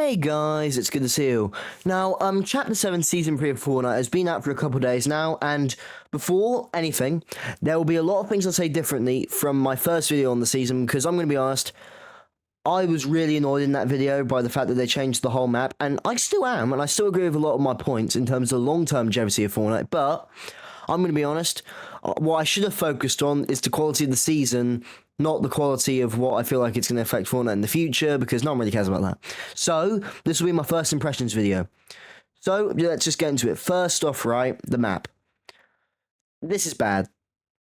Hey guys, it's good to see you. Now, Chapter 7 Season 3 of Fortnite has been out for a couple of days now, and before anything, there will be a lot of things I'll say differently from my first video on the season, because I'm going to be honest, I was really annoyed in that video by the fact that they changed the whole map, and I still am, and I still agree with a lot of my points in terms of the long-term longevity of Fortnite, but I'm going to be honest, what I should have focused on is the quality of the season, not the quality of what I feel like it's going to affect Fortnite in the future, because no one really cares about that. So, this will be my first impressions video. So, let's just get into it. First off, right, the map. This is bad.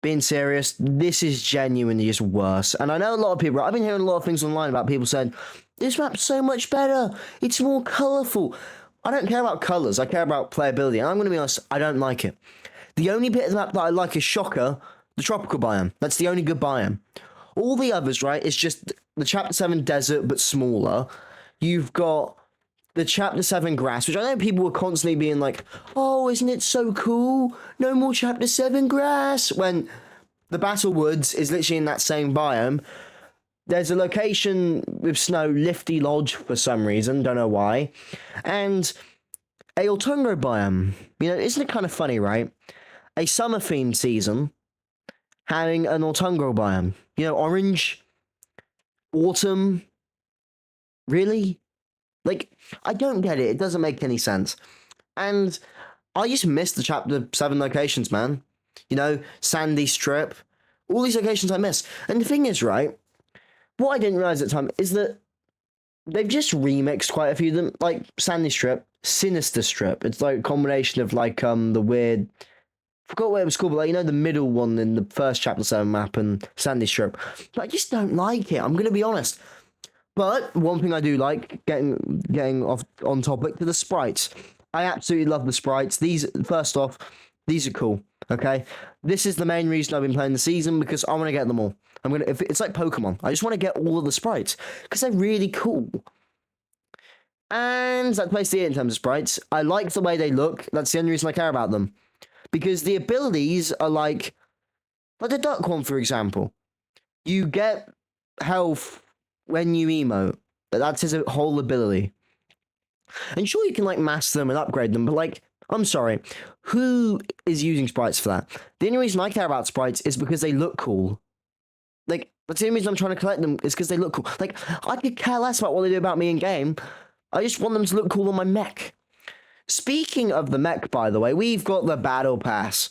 Being serious, this is genuinely just worse. And I know a lot of people, I've been hearing a lot of things online about people saying, this map's so much better, it's more colourful. I don't care about colours, I care about playability, and I'm going to be honest, I don't like it. The only bit of the map that I like is, shocker, the tropical biome. That's the only good biome. All the others, right, is just the Chapter 7 desert, but smaller. You've got the Chapter 7 grass, which I know people were constantly being like, oh, isn't it so cool? No more Chapter 7 grass. When the Battle Woods is literally in that same biome. There's a location with snow, Lifty Lodge, for some reason, don't know why. And a Autungo biome. You know, isn't it kind of funny, right? A summer-themed season having an Autungo biome. You know, orange, autumn, really? Like, I don't get it. It doesn't make any sense. And I just miss the Chapter 7 locations, man. You know, Sandy Strip. All these locations I miss. And the thing is, right, what I didn't realize at the time is that they've just remixed quite a few of them. Like, Sandy Strip, Sinister Strip. It's like a combination of, like, the weird... forgot what it was called, but like, you know, the middle one in the first Chapter 7 map and Sandy Strip. But I just don't like it, I'm going to be honest. But one thing I do like, getting off on topic, to the sprites. I absolutely love the sprites. These, first off, these are cool, okay? This is the main reason I've been playing the season, because I want to get them all. If it's like Pokemon, I just want to get all of the sprites, because they're really cool. And that's basically it in terms of sprites. I like the way they look, that's the only reason I care about them. Because the abilities are like the duck one, for example. You get health when you emote. That's his whole ability. And sure, you can like master them and upgrade them, but like, I'm sorry, who is using sprites for that? The only reason I care about sprites is because they look cool. Like, that's the only reason I'm trying to collect them, is because they look cool. Like, I could care less about what they do about me in game. I just want them to look cool on my mech. Speaking of the mech, by the way, we've got the Battle Pass.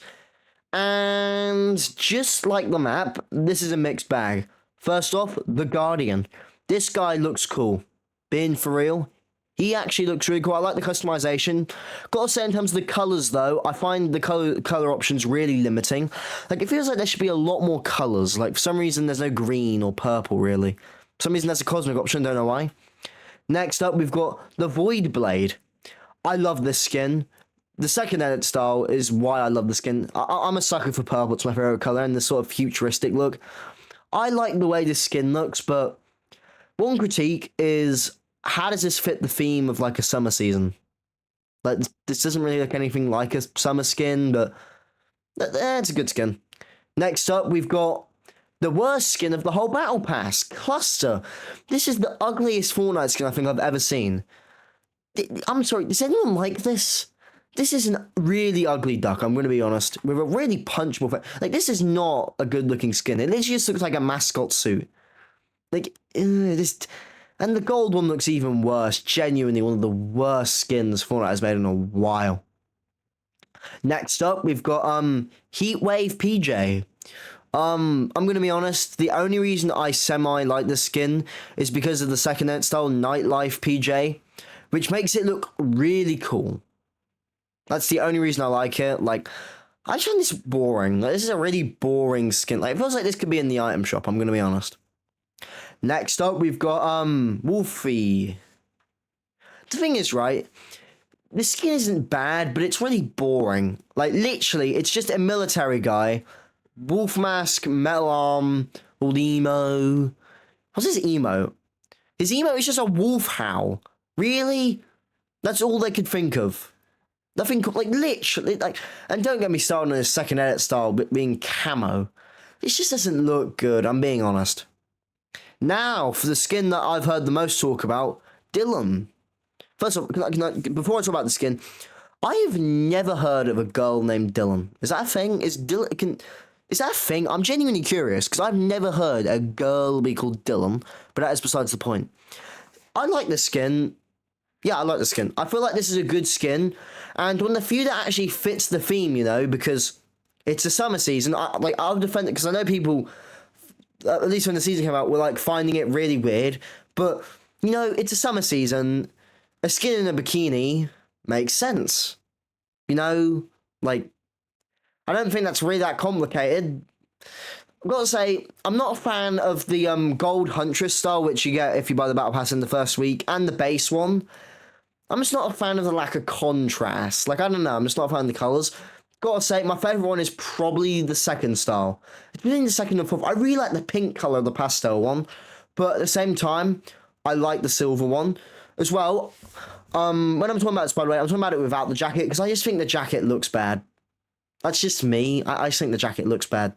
And just like the map, this is a mixed bag. First off, the Guardian. This guy looks cool. Being for real, he actually looks really cool. I like the customization. Gotta say, in terms of the colors, though, I find the color options really limiting. Like, it feels like there should be a lot more colors. Like, for some reason, there's no green or purple, really. For some reason, there's a cosmic option, don't know why. Next up, we've got the Void Blade. I love this skin. The second edit style is why I love the skin. I'm a sucker for purple. It's my favorite color, and this sort of futuristic look. I like the way this skin looks, but one critique is, how does this fit the theme of like a summer season? Like, this doesn't really look anything like a summer skin, but it's a good skin. Next up, we've got the worst skin of the whole Battle Pass, Cluster. This is the ugliest Fortnite skin I think I've ever seen. I'm sorry, does anyone like this? This is a really ugly duck, I'm going to be honest, with a really punchable face. Like, this is not a good-looking skin. It literally just looks like a mascot suit. Like, this... And the gold one looks even worse. Genuinely one of the worst skins Fortnite has made in a while. Next up, we've got, Heatwave PJ. I'm going to be honest, the only reason I semi-like this skin is because of the second edit style, Nightlife PJ. Which makes it look really cool. That's the only reason I like it. Like, I just find this boring. Like, this is a really boring skin. Like, it feels like this could be in the item shop, I'm going to be honest. Next up, we've got, Wolfie. The thing is, right, this skin isn't bad, but it's really boring. Like, literally, it's just a military guy. Wolf mask, metal arm, all emo. What's his emo? His emo is just a wolf howl. Really? That's all they could think of. Nothing, like, literally, like, and don't get me started on his second edit style being camo. It just doesn't look good, I'm being honest. Now, for the skin that I've heard the most talk about, Dylan. First of all, before I talk about the skin, I have never heard of a girl named Dylan. Is that a thing? Is that a thing? I'm genuinely curious because I've never heard a girl be called Dylan, but that is besides the point. I like the skin. Yeah, I like the skin. I feel like this is a good skin, and one of the few that actually fits the theme, because it's a summer season. I'll defend it because I know people, at least when the season came out, were like finding it really weird. But it's a summer season. A skin in a bikini makes sense. Like I don't think that's really that complicated. I've got to say, I'm not a fan of the gold huntress style, which you get if you buy the battle pass in the first week, and the base one. I'm just not a fan of the lack of contrast. Like, I don't know, I'm just not a fan of the colours. Gotta say, my favourite one is probably the second style. It's between the second and fourth. I really like the pink colour of the pastel one, but at the same time, I like the silver one as well. When I'm talking about this, by the way, I'm talking about it without the jacket, because I just think the jacket looks bad. That's just me. I just think the jacket looks bad.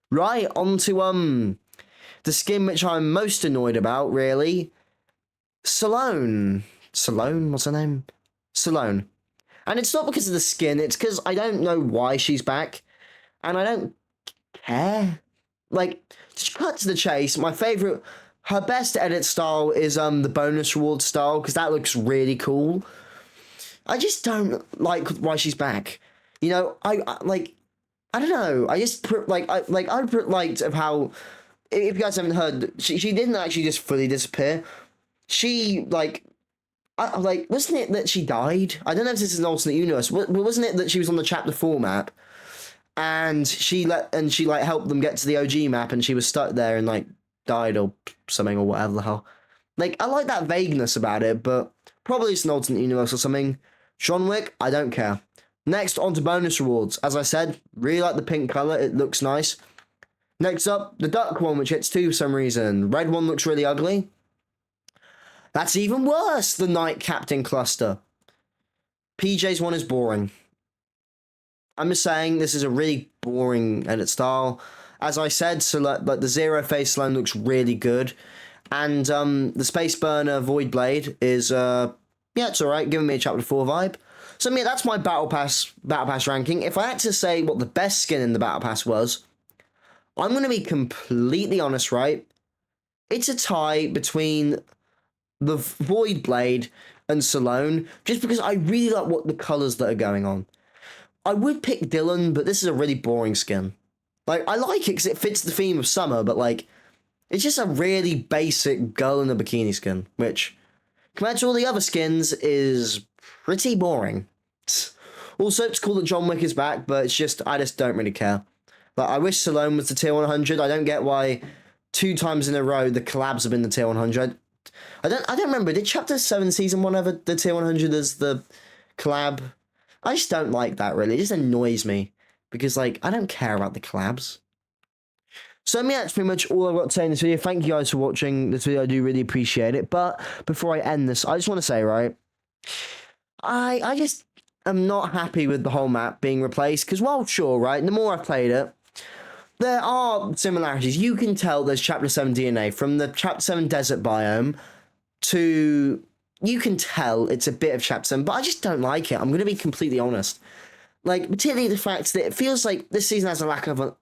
Right, on to the skin which I'm most annoyed about, really. Salone, what's her name? Salone. And it's not because of the skin, it's because I don't know why she's back. And I don't care. Like, to cut to the chase, her best edit style is the bonus reward style, because that looks really cool. I just don't like why she's back. I don't know. I just I put liked of how, if you guys haven't heard, she didn't actually just fully disappear. She wasn't it that she died? I don't know if this is an alternate universe, but wasn't it that she was on the chapter 4 map, and she helped them get to the OG map, and she was stuck there and died or something or whatever the hell. I like that vagueness about it, but probably it's an alternate universe or something. John Wick, I don't care. Next, on to bonus rewards. As I said, really like the pink colour. It looks nice. Next up, the duck one, which hits 2 for some reason. Red one looks really ugly. That's even worse, the Night Captain cluster. PJ's one is boring. I'm just saying, this is a really boring edit style. As I said, the Zero Face Sloan looks really good. And the Space Burner Void Blade is, it's alright, giving me a chapter 4 vibe. So, that's my Battle Pass ranking. If I had to say what the best skin in the Battle Pass was, I'm going to be completely honest, right? It's a tie between the Void Blade and Salone, just because I really like what the colours that are going on. I would pick Dylan, but this is a really boring skin. I like it because it fits the theme of summer, but, it's just a really basic girl in a bikini skin, which, compared to all the other skins, is pretty boring. Also, it's cool that John Wick is back, but I just don't really care. I wish Salone was the tier 100. I don't get why 2 times in a row the collabs have been the tier 100. I don't remember. Did Chapter 7 Season 1 ever the tier 100 as the collab? I just don't like that, really. It just annoys me. Because, I don't care about the collabs. So, that's pretty much all I've got to say in this video. Thank you guys for watching this video. I do really appreciate it. But before I end this, I just want to say, right, I just am not happy with the whole map being replaced. Because, well, sure, right, the more I've played it, there are similarities. You can tell there's Chapter 7 DNA from the Chapter 7 desert biome to... You can tell it's a bit of Chapter 7, but I just don't like it. I'm going to be completely honest. Particularly the fact that it feels like this season has a lack of a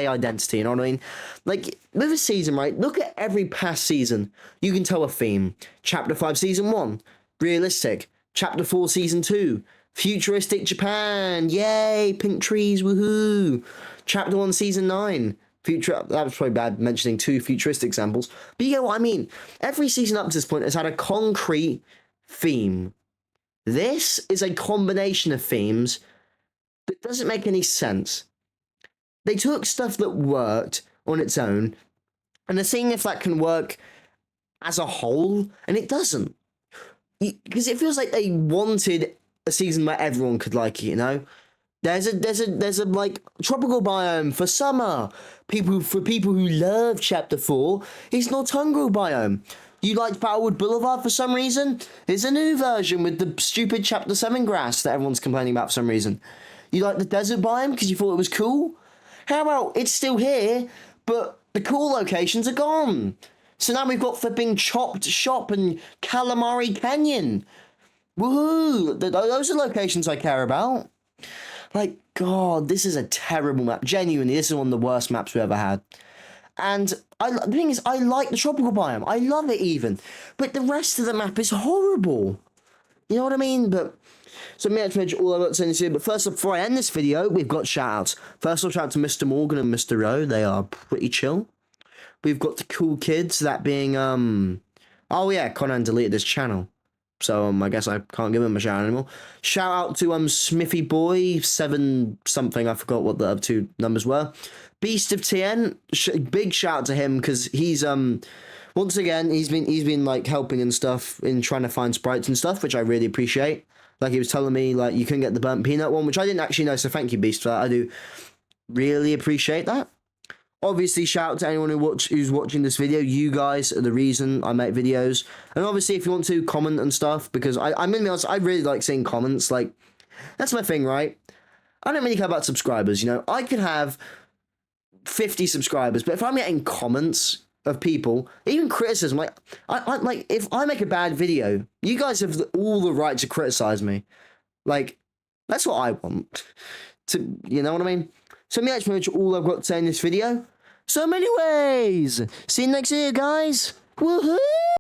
identity, you know what I mean? With a season, right, look at every past season. You can tell a theme. Chapter 5 Season 1, realistic. Chapter 4 Season 2, futuristic Japan, yay, pink trees, woohoo. Chapter 1 Season 9, that was probably bad mentioning 2 futuristic examples, but you get what I mean. Every season up to this point has had a concrete theme. This is a combination of themes that doesn't make any sense. They took stuff that worked on its own, and they're seeing if that can work as a whole, and it doesn't. Because it feels like they wanted a season where everyone could like it, There's a tropical biome for summer. For people who love Chapter 4, it's Nortungro biome. You liked Battlewood Boulevard for some reason? There's a new version with the stupid Chapter 7 grass that everyone's complaining about for some reason. You like the desert biome because you thought it was cool? How about it's still here, but the cool locations are gone? So now we've got flipping Chopped Shop and Calamari Canyon. Woohoo! Those are locations I care about. Like, God, this is a terrible map. Genuinely, this is one of the worst maps we ever had. And the thing is, I like the tropical biome. I love it even. But the rest of the map is horrible. You know what I mean? But so me actually all I've got to say this here. But first, before I end this video, we've got shout-outs. First of all, shout out to Mr. Morgan and Mr. Rowe. They are pretty chill. We've got the cool kids, that being oh yeah, Conan deleted his channel. So I guess I can't give him a shout out anymore. Shout out to Smithy Boy 7 something. I forgot what the other 2 numbers were. Beast of TN. Big shout out to him because he's once again he's been like helping and stuff in trying to find sprites and stuff, which I really appreciate. Like he was telling me like you couldn't get the burnt peanut one, which I didn't actually know. So thank you, Beast, for that. I do really appreciate that. Obviously, shout out to anyone who's watching this video. You guys are the reason I make videos. And obviously, if you want to, comment and stuff. Because I'm going to be honest, I really like seeing comments. Like, that's my thing, right? I don't really care about subscribers, you know? I could have 50 subscribers, but if I'm getting comments of people, even criticism, like, like if I make a bad video, you guys have all the right to criticize me. Like, that's what I want. You know what I mean? So that's pretty much all I've got to say in this video. So anyways, see you next video, guys. Woohoo!